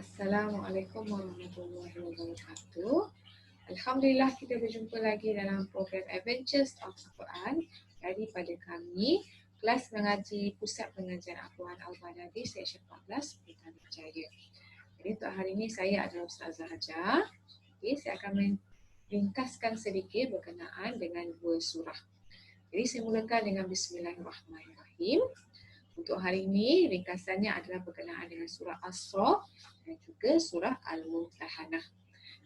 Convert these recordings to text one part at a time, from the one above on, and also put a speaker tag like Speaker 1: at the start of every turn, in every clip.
Speaker 1: Assalamualaikum warahmatullahi wabarakatuh. Alhamdulillah kita berjumpa lagi dalam program Adventures of Al-Quran daripada kami, kelas mengaji Pusat Pengajian Al-Quran Al-Badadi Seksyen 14 Pelitanan Jaya. Jadi untuk hari ini saya adalah Ustazah Hajar. Okay, saya akan ringkaskan sedikit berkenaan dengan dua surah. Jadi saya mulakan dengan Bismillahirrahmanirrahim. Untuk hari ini, ringkasannya adalah berkenaan dengan surah As-Saff dan juga surah Al-Mumtahanah.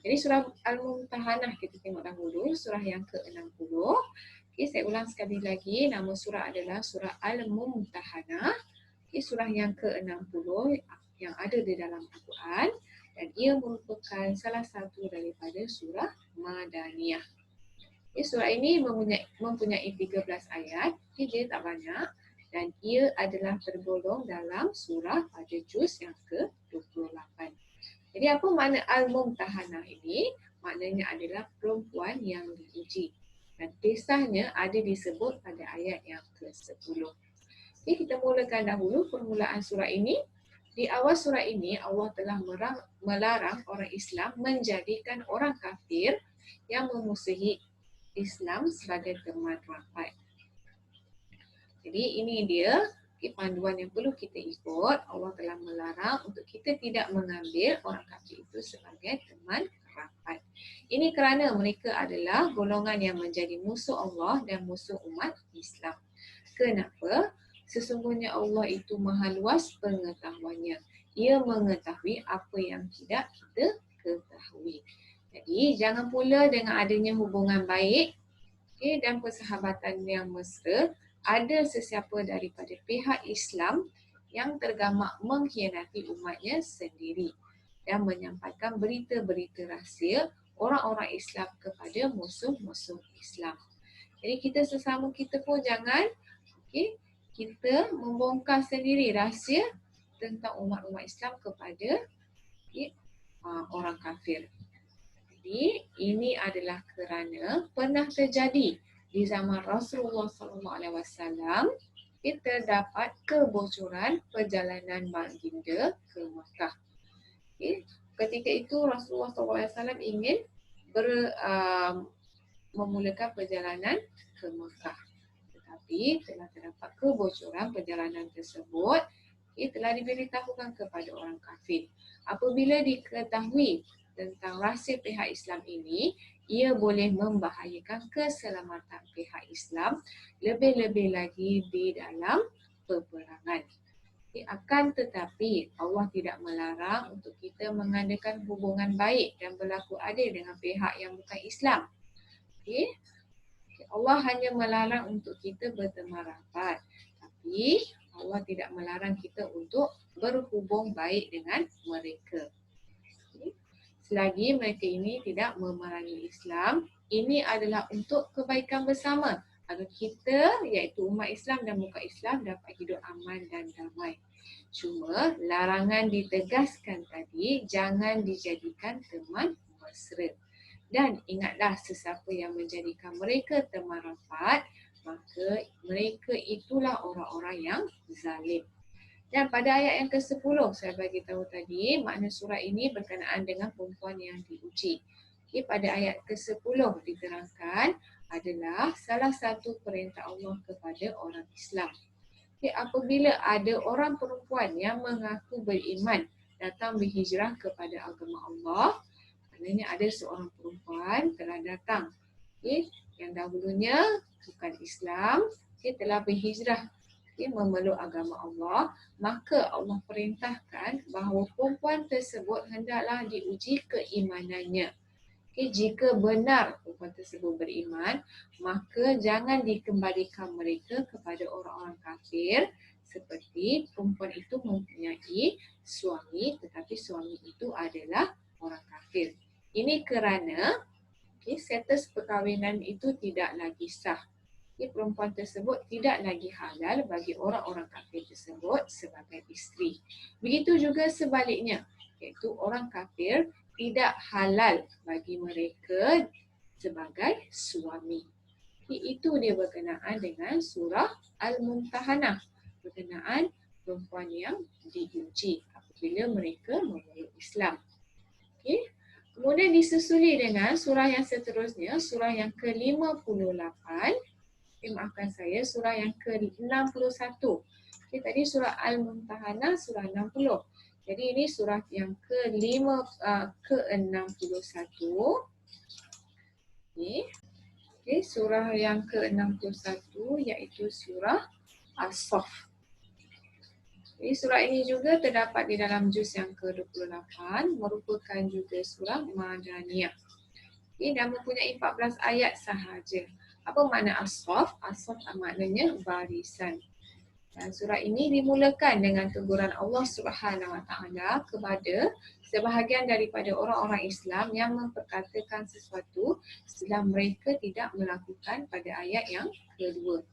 Speaker 1: Jadi surah Al-Mumtahanah kita tengok dahulu, surah yang ke-60. Okay, saya ulang sekali lagi, nama surah adalah surah Al-Mumtahanah. Okay, surah yang ke-60 yang ada di dalam Al-Quran dan ia merupakan salah satu daripada surah Madaniyah. Okay, surah ini mempunyai 13 ayat, okay, dia tak banyak. Dan ia adalah tergolong dalam surah pada juz yang ke-28. Jadi apa makna Al-Mumtahanah ini? Maknanya adalah perempuan yang diuji. Dan kisahnya ada disebut pada ayat yang ke-10. Jadi kita mulakan dahulu permulaan surah ini. Di awal surah ini Allah telah melarang orang Islam menjadikan orang kafir yang memusuhi Islam sebagai teman rapat. Jadi ini dia panduan yang perlu kita ikut. Allah telah melarang untuk kita tidak mengambil orang kafir itu sebagai teman rapat. Ini kerana mereka adalah golongan yang menjadi musuh Allah dan musuh umat Islam. Kenapa? Sesungguhnya Allah itu maha luas pengetahuannya. Ia mengetahui apa yang tidak kita ketahui. Jadi jangan pula dengan adanya hubungan baik dan persahabatan yang mesra, ada sesiapa daripada pihak Islam yang tergamak mengkhianati umatnya sendiri dan menyampaikan berita-berita rahsia orang-orang Islam kepada musuh-musuh Islam. Jadi kita sesama kita pun jangan kita membongkar sendiri rahsia tentang umat-umat Islam kepada orang kafir. Jadi ini adalah kerana pernah terjadi di zaman Rasulullah SAW, kita dapat kebocoran perjalanan baginda ke Makkah. Ketika itu Rasulullah SAW ingin memulakan perjalanan ke Makkah. Tetapi telah terdapat kebocoran perjalanan tersebut, telah diberitahukan kepada orang kafir. Apabila diketahui tentang rahsia pihak Islam ini, ia boleh membahayakan keselamatan pihak Islam, lebih-lebih lagi di dalam peperangan. Akan tetapi Allah tidak melarang untuk kita mengadakan hubungan baik dan berlaku adil dengan pihak yang bukan Islam. Allah hanya melarang untuk kita berteman rapat, tapi Allah tidak melarang kita untuk berhubung baik dengan mereka. Selagi mereka ini tidak memerangi Islam, ini adalah untuk kebaikan bersama agar kita, iaitu umat Islam dan bukan Islam, dapat hidup aman dan damai. Cuma larangan ditegaskan tadi, jangan dijadikan teman mesra. Dan ingatlah, sesiapa yang menjadikan mereka teman rapat, maka mereka itulah orang-orang yang zalim. Dan pada ayat yang ke-10, saya bagi tahu tadi, makna surah ini berkenaan dengan perempuan yang diuji. Pada ayat ke-10 diterangkan adalah salah satu perintah Allah kepada orang Islam. Apabila ada orang perempuan yang mengaku beriman datang berhijrah kepada agama Allah, maknanya ada seorang perempuan telah datang, yang dahulunya bukan Islam, telah berhijrah memeluk agama Allah, maka Allah perintahkan bahawa perempuan tersebut hendaklah diuji keimanannya. Jika benar perempuan tersebut beriman, maka jangan dikembalikan mereka kepada orang-orang kafir seperti perempuan itu mempunyai suami tetapi suami itu adalah orang kafir. Ini kerana status perkahwinan itu tidak lagi sah. Perempuan tersebut tidak lagi halal bagi orang-orang kafir tersebut sebagai isteri. Begitu juga sebaliknya, iaitu orang kafir tidak halal bagi mereka sebagai suami. Itu dia berkenaan dengan surah Al-Mumtahanah, berkenaan perempuan yang diuji. apabila mereka memeluk Islam. Okay. Kemudian disusuli dengan surah yang seterusnya, surah yang ke-58. Maafkan saya, surah yang ke-61. Okay, tadi surah Al-Mumtahanah surah 60. Jadi ini surah yang ke-61. Okay, surah yang ke-61 iaitu surah As-Saff. Okay, surah ini juga terdapat di dalam juz yang ke-28, merupakan juga surah Madaniyah. Okay, dan mempunyai 14 ayat sahaja. Apa makna As-Saff? As-Saff maknanya barisan. Dan surah ini dimulakan dengan teguran Allah Subhanahu Wa Taala kepada sebahagian daripada orang-orang Islam yang memperkatakan sesuatu setelah mereka tidak melakukan pada ayat yang kedua.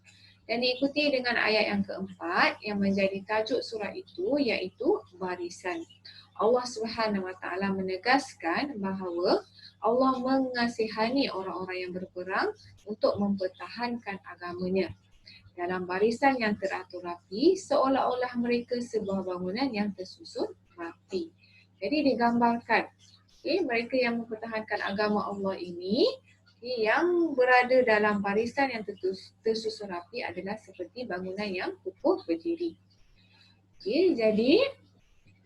Speaker 1: Dan diikuti dengan ayat yang keempat yang menjadi tajuk surah itu iaitu barisan. Allah Subhanahu Wa Taala menegaskan bahawa Allah mengasihani orang-orang yang berperang untuk mempertahankan agamanya dalam barisan yang teratur rapi, seolah-olah mereka sebuah bangunan yang tersusun rapi. Jadi digambarkan, mereka yang mempertahankan agama Allah ini, yang berada dalam barisan yang tersusun rapi adalah seperti bangunan yang kukuh berdiri. Jadi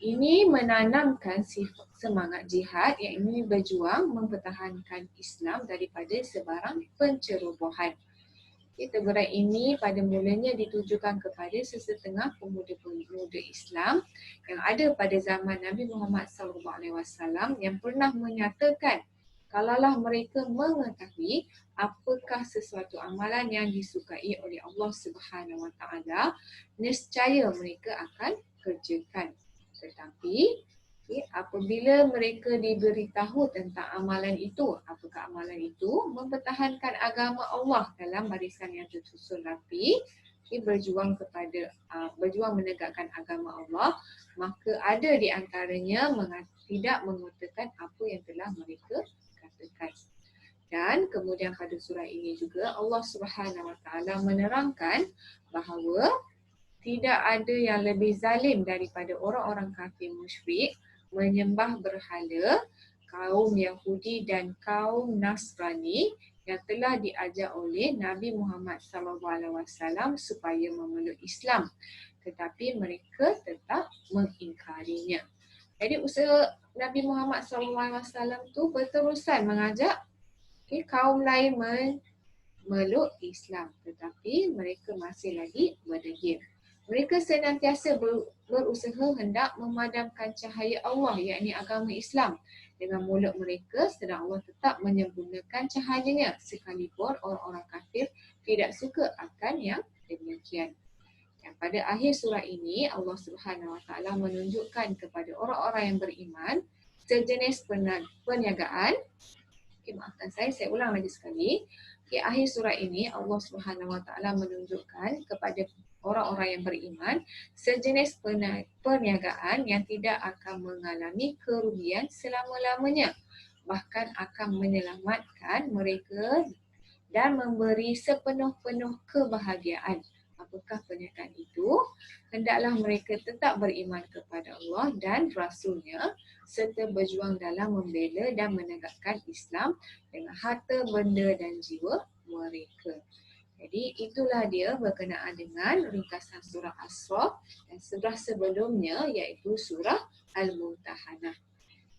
Speaker 1: ini menanamkan semangat jihad yang ingin berjuang mempertahankan Islam daripada sebarang pencerobohan. Teguran ini pada mulanya ditujukan kepada sesetengah pemuda-pemuda Islam yang ada pada zaman Nabi Muhammad SAW yang pernah menyatakan kalaulah mereka mengetahui apakah sesuatu amalan yang disukai oleh Allah Subhanahu Wa Taala, nescaya mereka akan kerjakan. Tetapi apabila mereka diberitahu tentang amalan itu, apakah amalan itu? Mempertahankan agama Allah dalam barisan yang tersusun rapi, berjuang menegakkan agama Allah, maka ada di antaranya tidak mengutarakan apa yang telah mereka katakan. Dan kemudian pada surah ini juga Allah Subhanahu Wa Taala menerangkan bahawa tidak ada yang lebih zalim daripada orang-orang kafir musyrik menyembah berhala, kaum Yahudi dan kaum Nasrani yang telah diajar oleh Nabi Muhammad SAW supaya memeluk Islam, tetapi mereka tetap mengingkarinya. Jadi usaha Nabi Muhammad SAW tu berterusan mengajak kaum lain memeluk Islam, tetapi mereka masih lagi berdegil. Mereka senantiasa berusaha hendak memadamkan cahaya Allah, yakni agama Islam, dengan mulut mereka, sedang Allah tetap menyempurnakan cahayanya sekalipun orang-orang kafir tidak suka akan yang demikian. Dan pada akhir surah ini Allah Subhanahu Wa Taala menunjukkan kepada orang-orang yang beriman sejenis perniagaan. Maafkan saya ulang lagi sekali. Akhir surah ini Allah Subhanahu Wa Taala menunjukkan kepada orang-orang yang beriman sejenis perniagaan yang tidak akan mengalami kerugian selama-lamanya, bahkan akan menyelamatkan mereka dan memberi sepenuh-penuh kebahagiaan. Apakah perniagaan itu? Hendaklah mereka tetap beriman kepada Allah dan Rasul-Nya serta berjuang dalam membela dan menegakkan Islam dengan harta, benda dan jiwa mereka. Jadi itulah dia berkenaan dengan ringkasan surah As-Saff dan surah sebelumnya iaitu surah Al-Mumtahanah.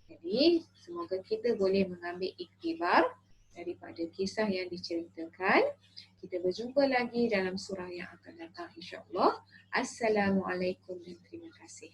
Speaker 1: Jadi semoga kita boleh mengambil iktibar daripada kisah yang diceritakan. Kita berjumpa lagi dalam surah yang akan datang insya-Allah. Assalamualaikum dan terima kasih.